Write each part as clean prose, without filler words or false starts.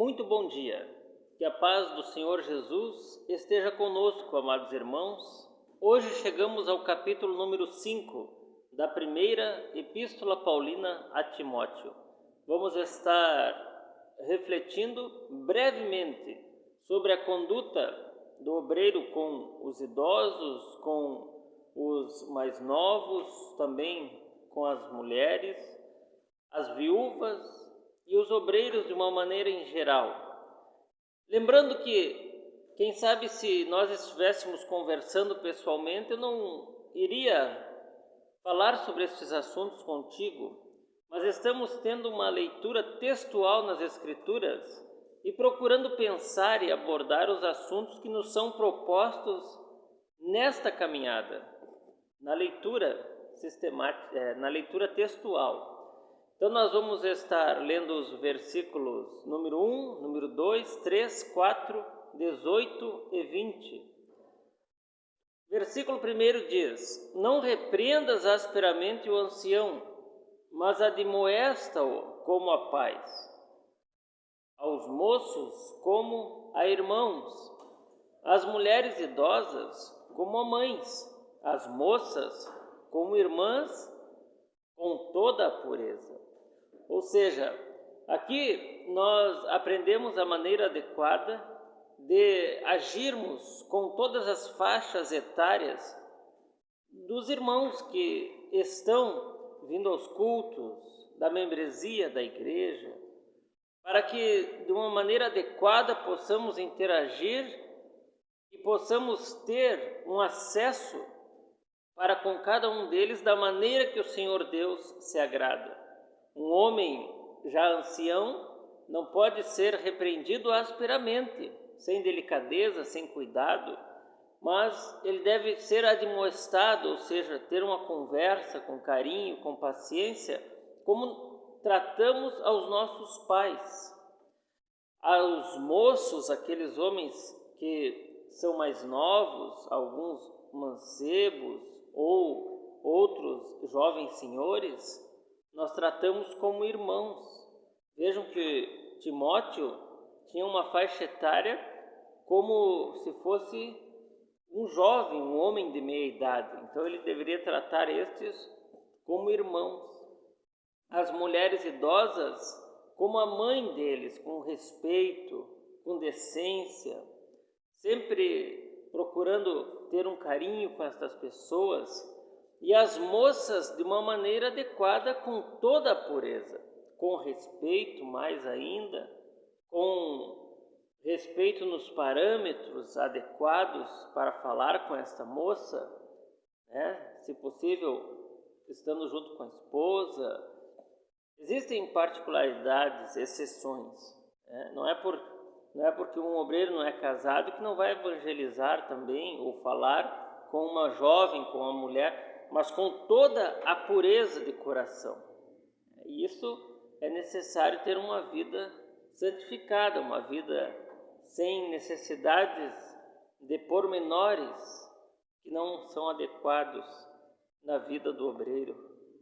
Muito bom dia. Que a paz do Senhor Jesus esteja conosco, amados irmãos. Hoje chegamos ao capítulo número 5 da primeira Epístola Paulina a Timóteo. Vamos estar refletindo brevemente sobre a conduta do obreiro com os idosos, com os mais novos, também com as mulheres, as viúvas e os obreiros de uma maneira em geral. Lembrando que, quem sabe, se nós estivéssemos conversando pessoalmente, eu não iria falar sobre estes assuntos contigo, mas estamos tendo uma leitura textual nas Escrituras e procurando pensar e abordar os assuntos que nos são propostos nesta caminhada, na leitura sistemática, na leitura textual. Então nós vamos estar lendo os versículos número 1, número 2, 3, 4, 18 e 20. Versículo 1 diz: Não repreendas asperamente o ancião, mas admoesta-o como a pais, aos moços como a irmãos, às mulheres idosas como a mães, às moças como irmãs, com toda a pureza. Ou seja, aqui nós aprendemos a maneira adequada de agirmos com todas as faixas etárias dos irmãos que estão vindo aos cultos, da membresia da igreja, para que de uma maneira adequada possamos interagir e possamos ter um acesso para com cada um deles da maneira que o Senhor Deus se agrada. Um homem já ancião não pode ser repreendido asperamente, sem delicadeza, sem cuidado, mas ele deve ser admoestado, ou seja, ter uma conversa com carinho, com paciência, como tratamos aos nossos pais. Aos moços, aqueles homens que são mais novos, alguns mancebos ou outros jovens senhores, nós tratamos como irmãos. Vejam que Timóteo tinha uma faixa etária como se fosse um jovem, um homem de meia idade. Então ele deveria tratar estes como irmãos. As mulheres idosas como a mãe deles, com respeito, com decência, sempre procurando ter um carinho com estas pessoas. E as moças de uma maneira adequada, com toda a pureza, com respeito mais ainda, com respeito nos parâmetros adequados para falar com esta moça, né? Se possível, estando junto com a esposa. Existem particularidades, exceções, né? Não é porque um obreiro não é casado que não vai evangelizar também ou falar com uma jovem, com uma mulher, mas com toda a pureza de coração. E isso é necessário ter uma vida santificada, uma vida sem necessidades de pormenores que não são adequados na vida do obreiro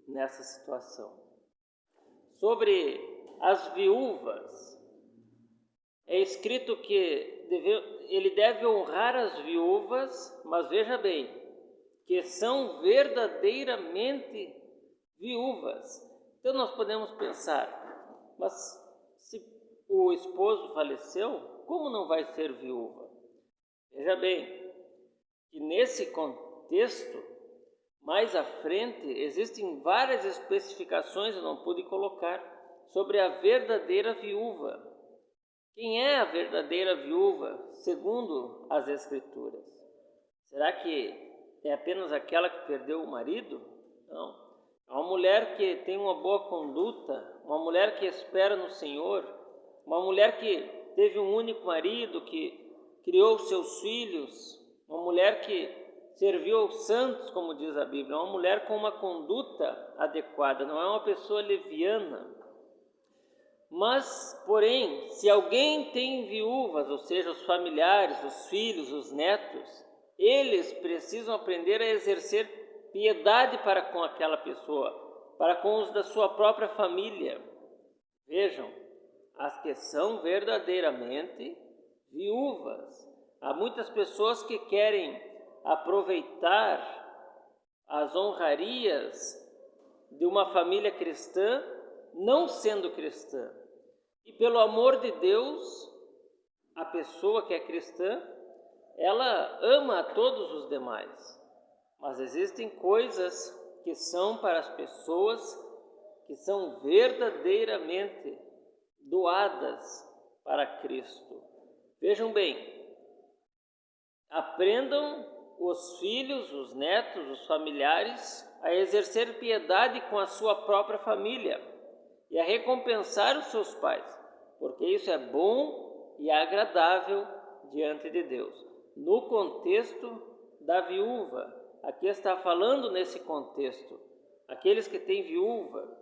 nessa situação. Sobre as viúvas, é escrito que ele deve honrar as viúvas, mas veja bem, que são verdadeiramente viúvas. Então nós podemos pensar, mas se o esposo faleceu, como não vai ser viúva? Veja bem, que nesse contexto, mais à frente, existem várias especificações, eu não pude colocar, sobre a verdadeira viúva. Quem é a verdadeira viúva, segundo as Escrituras? Será que é apenas aquela que perdeu o marido? Não. É uma mulher que tem uma boa conduta, uma mulher que espera no Senhor, uma mulher que teve um único marido, que criou seus filhos, uma mulher que serviu aos santos, como diz a Bíblia, uma mulher com uma conduta adequada, não é uma pessoa leviana. Mas, porém, se alguém tem viúvas, ou seja, os familiares, os filhos, os netos, eles precisam aprender a exercer piedade para com aquela pessoa, para com os da sua própria família. Vejam, as que são verdadeiramente viúvas. Há muitas pessoas que querem aproveitar as honrarias de uma família cristã, não sendo cristã. E pelo amor de Deus, a pessoa que é cristã, ela ama a todos os demais. Mas existem coisas que são para as pessoas que são verdadeiramente doadas para Cristo. Vejam bem, aprendam os filhos, os netos, os familiares a exercer piedade com a sua própria família e a recompensar os seus pais, porque isso é bom e agradável diante de Deus. No contexto da viúva, aqui está falando nesse contexto, aqueles que têm viúva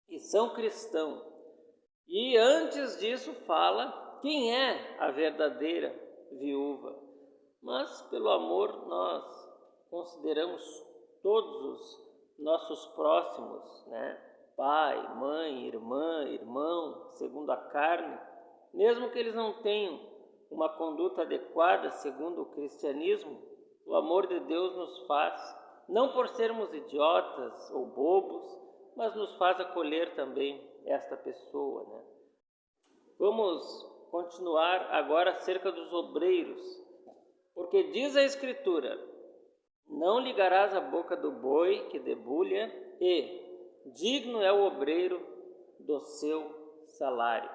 e são cristãos. E antes disso fala quem é a verdadeira viúva. Mas, pelo amor, nós consideramos todos os nossos próximos, né? Pai, mãe, irmã, irmão, segundo a carne, mesmo que eles não tenham uma conduta adequada segundo o cristianismo, o amor de Deus nos faz, não por sermos idiotas ou bobos, mas nos faz acolher também esta pessoa, né? Vamos continuar agora acerca dos obreiros. Porque diz a Escritura, não ligarás a boca do boi que debulha, e digno é o obreiro do seu salário.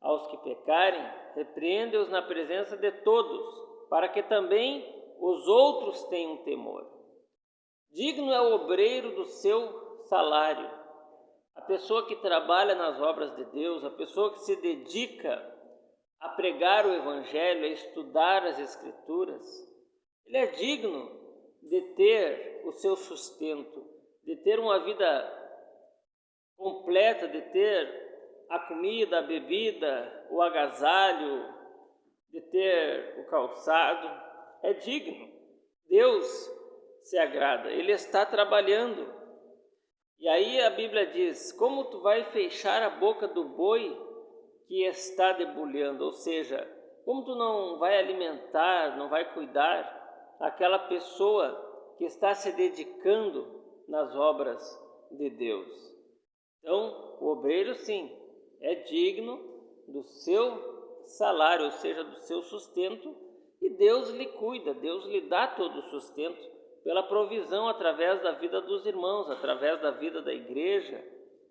Aos que pecarem, repreende-os na presença de todos, para que também os outros tenham temor. Digno é o obreiro do seu salário. A pessoa que trabalha nas obras de Deus, a pessoa que se dedica a pregar o Evangelho, a estudar as Escrituras, ele é digno de ter o seu sustento, de ter uma vida completa, de ter a comida, a bebida, o agasalho, de ter o calçado. É digno. Deus se agrada, Ele está trabalhando. E aí a Bíblia diz, como tu vai fechar a boca do boi que está debulhando, ou seja, como tu não vai alimentar, não vai cuidar aquela pessoa que está se dedicando nas obras de Deus. Então, o obreiro sim, é digno do seu salário, ou seja, do seu sustento, e Deus lhe cuida, Deus lhe dá todo o sustento pela provisão através da vida dos irmãos, através da vida da igreja.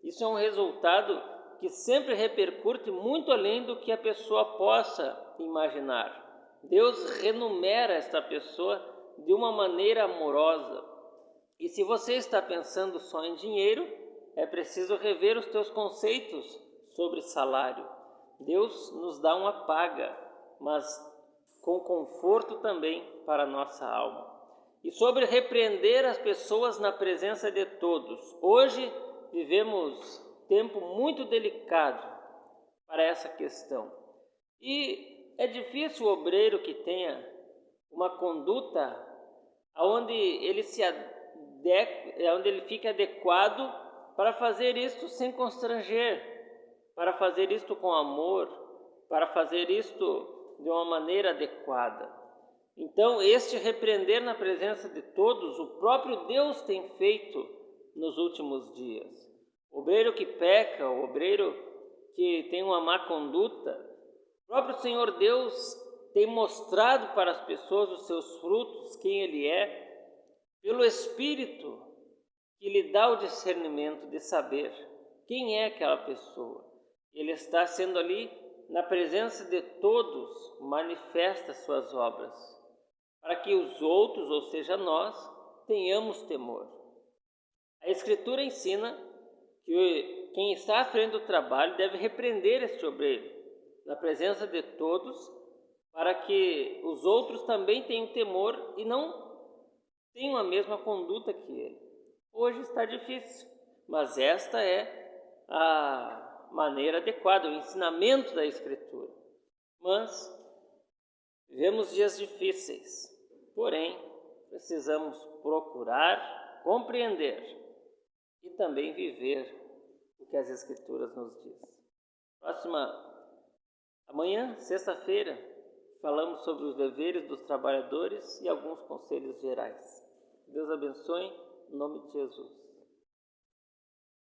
Isso é um resultado que sempre repercute muito além do que a pessoa possa imaginar. Deus renumera esta pessoa de uma maneira amorosa. E se você está pensando só em dinheiro, é preciso rever os teus conceitos sobre salário. Deus nos dá uma paga, mas com conforto também para a nossa alma. E sobre repreender as pessoas na presença de todos. Hoje vivemos tempo muito delicado para essa questão. E é difícil o obreiro que tenha uma conduta onde ele fique adequado para fazer isto sem constranger, para fazer isto com amor, para fazer isto de uma maneira adequada. Então, este repreender na presença de todos, o próprio Deus tem feito nos últimos dias. O obreiro que peca, o obreiro que tem uma má conduta, o próprio Senhor Deus tem mostrado para as pessoas os seus frutos, quem Ele é, pelo Espírito que lhe dá o discernimento de saber quem é aquela pessoa. Ele está sendo ali, na presença de todos, manifesta suas obras, para que os outros, ou seja, nós, tenhamos temor. A Escritura ensina que quem está à frente do trabalho deve repreender este obreiro na presença de todos, para que os outros também tenham temor e não tenham a mesma conduta que ele. Hoje está difícil, mas esta é a maneira adequada, o ensinamento da Escritura. Mas vivemos dias difíceis, porém precisamos procurar compreender e também viver o que as Escrituras nos dizem. Amanhã, sexta-feira, falamos sobre os deveres dos trabalhadores e alguns conselhos gerais. Deus abençoe, em nome de Jesus.